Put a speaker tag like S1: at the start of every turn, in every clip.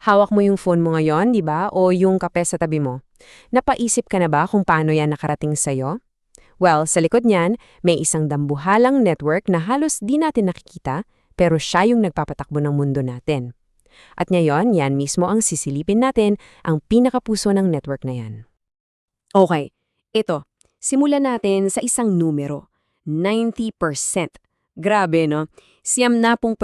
S1: Hawak mo yung phone mo ngayon, di ba? O yung kape sa tabi mo. Napaisip ka na ba kung paano yan nakarating sa'yo? Well, sa likod niyan, may isang dambuhalang network na halos di natin nakikita, pero siya yung nagpapatakbo ng mundo natin. At ngayon, yan mismo ang sisilipin natin, ang pinakapuso ng network na yan.
S2: Okay, ito. Simulan natin sa isang numero. 90%. Grabe, no? 90%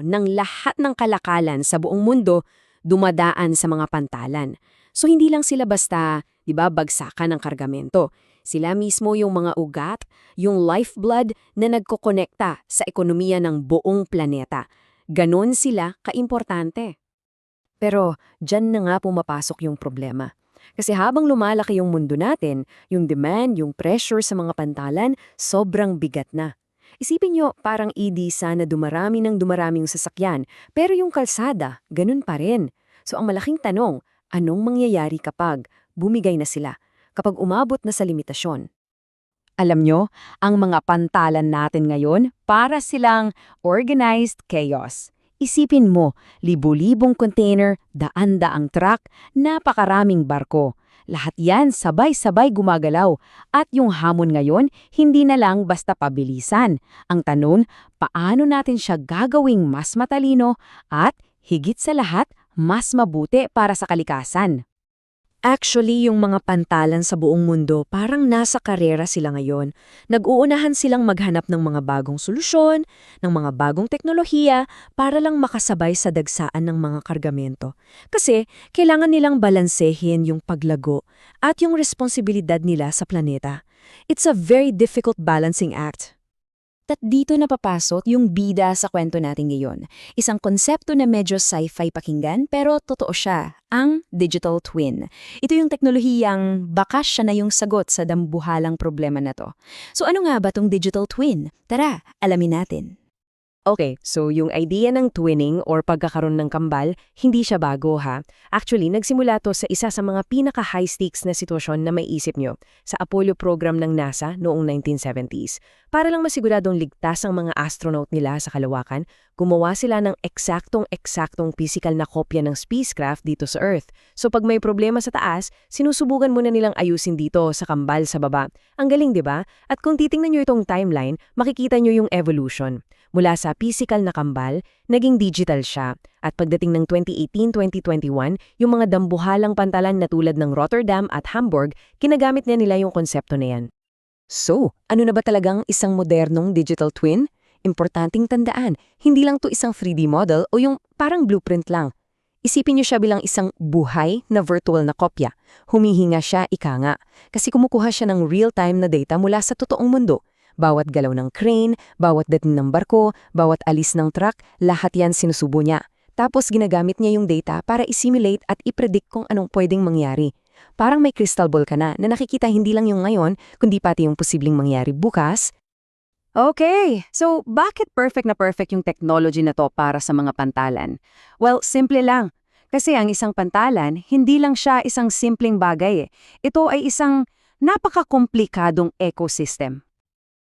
S2: ng lahat ng kalakalan sa buong mundo dumadaan sa mga pantalan. So hindi lang sila basta, 'di ba, bagsakan ng kargamento. Sila mismo yung mga ugat, yung lifeblood na nagkokonekta sa ekonomiya ng buong planeta. Ganon sila kaimportante. Pero dyan na nga pumapasok yung problema. Kasi habang lumalaki yung mundo natin, yung demand, yung pressure sa mga pantalan, sobrang bigat na. Isipin nyo, parang EDSA na dumarami ng dumaraming sasakyan, pero yung kalsada, ganun pa rin. So ang malaking tanong, anong mangyayari kapag bumigay na sila? Kapag umabot na sa limitasyon?
S3: Alam nyo, ang mga pantalan natin ngayon para silang organized chaos. Isipin mo, libu-libong container, daan-daang truck, napakaraming barko. Lahat yan sabay-sabay gumagalaw. At yung hamon ngayon, hindi na lang basta pabilisan. Ang tanong, paano natin siya gagawing mas matalino at, higit sa lahat, mas mabuti para sa kalikasan?
S2: Actually, yung mga pantalan sa buong mundo, parang nasa karera sila ngayon. Nag-uunahan silang maghanap ng mga bagong solusyon, ng mga bagong teknolohiya, para lang makasabay sa dagsaan ng mga kargamento. Kasi, kailangan nilang balansehin yung paglago at yung responsibilidad nila sa planeta. It's a very difficult balancing act.
S3: At dito napapasok yung bida sa kwento natin ngayon. Isang konsepto na medyo sci-fi pakinggan pero totoo siya, ang digital twin. Ito yung teknolohiyang bakas siya na yung sagot sa dambuhalang problema na to. So ano nga ba tong digital twin? Tara, alamin natin.
S2: Okay, so yung idea ng twinning or pagkakaroon ng kambal, hindi siya bago ha. Actually, nagsimula to sa isa sa mga pinaka-high stakes na sitwasyon na may isip nyo, sa Apollo program ng NASA noong 1970s. Para lang masiguradong ligtas ang mga astronaut nila sa kalawakan, gumawa sila ng eksaktong physical na kopya ng spacecraft dito sa Earth. So pag may problema sa taas, sinusubukan muna nilang ayusin dito sa kambal sa baba. Ang galing, di ba? At kung titingnan nyo itong timeline, makikita nyo yung evolution. Mula sa physical na kambal, naging digital siya. At pagdating ng 2018-2021, yung mga dambuhalang pantalan na tulad ng Rotterdam at Hamburg, kinagamit na nila yung konsepto na yan.
S3: So, ano na ba talagang isang modernong digital twin? Importanteng tandaan, hindi lang to isang 3D model o yung parang blueprint lang. Isipin niyo siya bilang isang buhay na virtual na kopya. Humihinga siya, ika nga, kasi kumukuha siya ng real-time na data mula sa totoong mundo. Bawat galaw ng crane, bawat dating ng barko, bawat alis ng truck, lahat yan sinusubo niya. Tapos ginagamit niya yung data para i-simulate at i-predict kung anong pwedeng mangyari. Parang may crystal ball ka na nakikita hindi lang yung ngayon, kundi pati yung posibleng mangyari bukas.
S1: Okay, so bakit perfect na perfect yung technology na to para sa mga pantalan? Well, simple lang. Kasi ang isang pantalan, hindi lang siya isang simpleng bagay eh. Ito ay isang napaka-komplikadong ecosystem.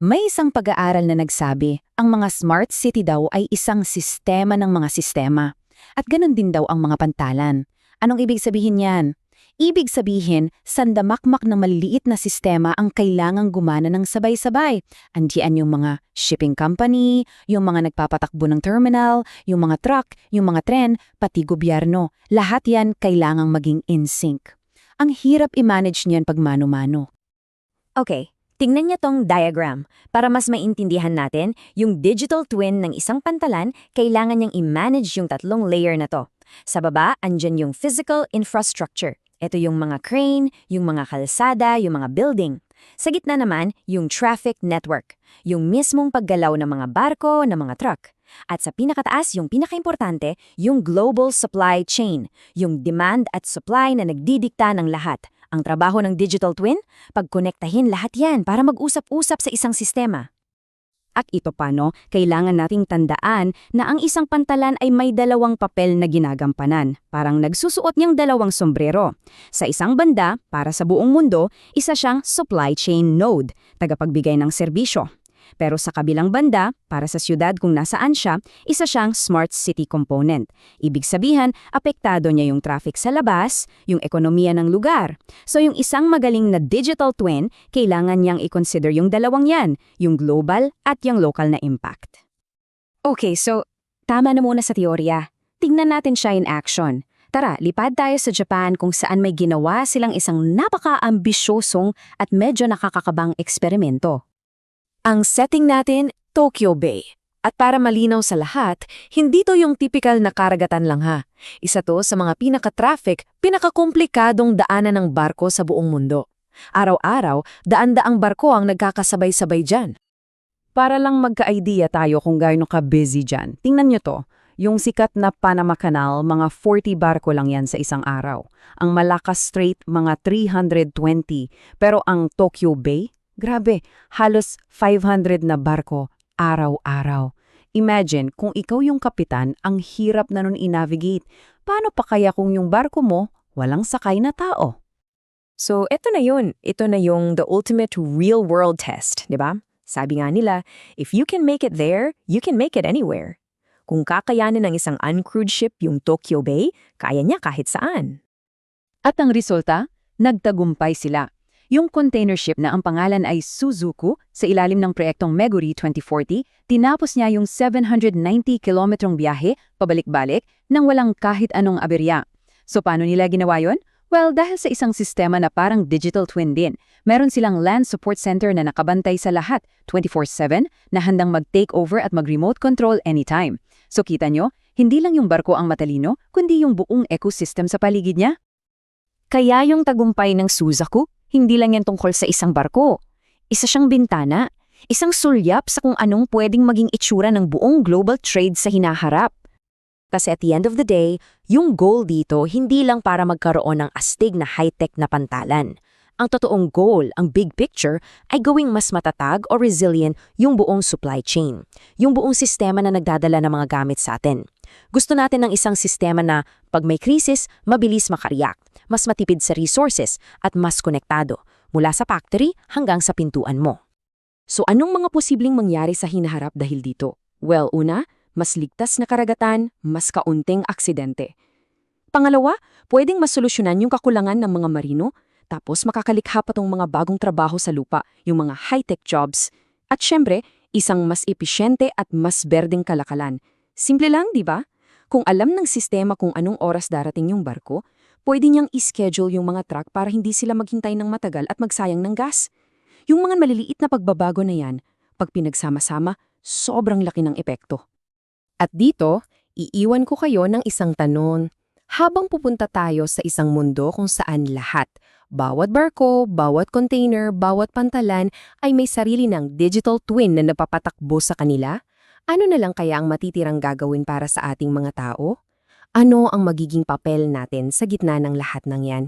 S3: May isang pag-aaral na nagsabi, ang mga smart city daw ay isang sistema ng mga sistema. At ganun din daw ang mga pantalan. Anong ibig sabihin yan? Ibig sabihin, sandamakmak na maliliit na sistema ang kailangang gumana ng sabay-sabay. Andiyan yung mga shipping company, yung mga nagpapatakbo ng terminal, yung mga truck, yung mga tren, pati gobyerno. Lahat yan kailangang maging in sync. Ang hirap i-manage niyan pag mano-mano.
S4: Okay, tingnan niyo tong diagram. Para mas maintindihan natin, yung digital twin ng isang pantalan, kailangan niyang i-manage yung tatlong layer na to. Sa baba, andyan yung physical infrastructure. Ito yung mga crane, yung mga kalsada, yung mga building. Sa gitna naman, yung traffic network, yung mismong paggalaw ng mga barko, ng mga truck. At sa pinakataas, yung pinakaimportante, yung global supply chain, yung demand at supply na nagdidikta ng lahat. Ang trabaho ng digital twin, pagkonektahin lahat yan para mag-usap-usap sa isang sistema.
S3: At ito pa no, kailangan nating tandaan na ang isang pantalan ay may dalawang papel na ginagampanan. Parang nagsusuot niyang dalawang sombrero. Sa isang banda, para sa buong mundo, isa siyang supply chain node, tagapagbigay ng serbisyo.
S2: Pero sa kabilang banda, para sa syudad kung nasaan siya, isa siyang smart city component. Ibig sabihin, apektado niya yung traffic sa labas, yung ekonomiya ng lugar. So yung isang magaling na digital twin, kailangan niyang i-consider yung dalawang yan, yung global at yung local na impact. Okay, so tama na muna sa teorya. Tingnan natin siya in action. Tara, lipad tayo sa Japan kung saan may ginawa silang isang napaka-ambisyosong at medyo nakakakabang eksperimento.
S1: Ang setting natin, Tokyo Bay. At para malinaw sa lahat, hindi to yung typical na karagatan lang ha. Isa to sa mga pinaka-traffic, pinaka-komplikadong daanan ng barko sa buong mundo. Araw-araw, daan-daang barko ang nagkakasabay-sabay dyan.
S3: Para lang magka-idea tayo kung gaano ka-busy dyan, tingnan nyo to. Yung sikat na Panama Canal, mga 40 barko lang yan sa isang araw. Ang Malacca Strait, mga 320. Pero ang Tokyo Bay, grabe, halos 500 na barko araw-araw. Imagine, kung ikaw yung kapitan, ang hirap na nun i-navigate. Paano pa kaya kung yung barko mo, walang sakay na tao?
S1: So, eto na yun. Ito na yung the ultimate real-world test, di ba? Sabi nga nila, if you can make it there, you can make it anywhere. Kung kakayanin ng isang uncrewed ship yung Tokyo Bay, kaya niya kahit saan.
S3: At ang resulta, nagtagumpay sila. Yung container ship na ang pangalan ay Suzuku sa ilalim ng proyektong Meguri 2040, tinapos niya yung 790 kilometrong biyahe, pabalik-balik, nang walang kahit anong aberya. So paano nila ginawa yon? Well, dahil sa isang sistema na parang digital twin din, meron silang land support center na nakabantay sa lahat 24/7 na handang mag-take over at mag-remote control anytime. So kita nyo, hindi lang yung barko ang matalino, kundi yung buong ecosystem sa paligid niya.
S2: Kaya yung tagumpay ng Suzuku, hindi lang yan tungkol sa isang barko. Isa siyang bintana, isang sulyap sa kung anong pwedeng maging itsura ng buong global trade sa hinaharap.
S1: Kasi at the end of the day, yung goal dito hindi lang para magkaroon ng astig na high-tech na pantalan. Ang totoong goal, ang big picture, ay gawing mas matatag o resilient yung buong supply chain. Yung buong sistema na nagdadala ng mga gamit sa atin. Gusto natin ng isang sistema na pag may krisis, mabilis makareact, mas matipid sa resources at mas konektado mula sa factory hanggang sa pintuan mo. So anong mga posibleng mangyari sa hinaharap dahil dito? Well, una, mas ligtas na karagatan, mas kaunting aksidente. Pangalawa, pwedeng masolusyonan yung kakulangan ng mga marino, tapos makakalikha pa tong mga bagong trabaho sa lupa, yung mga high-tech jobs. At syempre, isang mas episyente at mas berdeng kalakalan. Simple lang, di ba? Kung alam ng sistema kung anong oras darating yung barko, pwede niyang ischedule yung mga truck para hindi sila maghintay ng matagal at magsayang ng gas. Yung mga maliliit na pagbabago na yan, pag pinagsama-sama, sobrang laki ng epekto. At dito, iiwan ko kayo ng isang tanong. Habang pupunta tayo sa isang mundo kung saan lahat, bawat barko, bawat container, bawat pantalan ay may sarili ng digital twin na napapatakbo sa kanila, ano na lang kaya ang matitirang gagawin para sa ating mga tao? Ano ang magiging papel natin sa gitna ng lahat ng yan?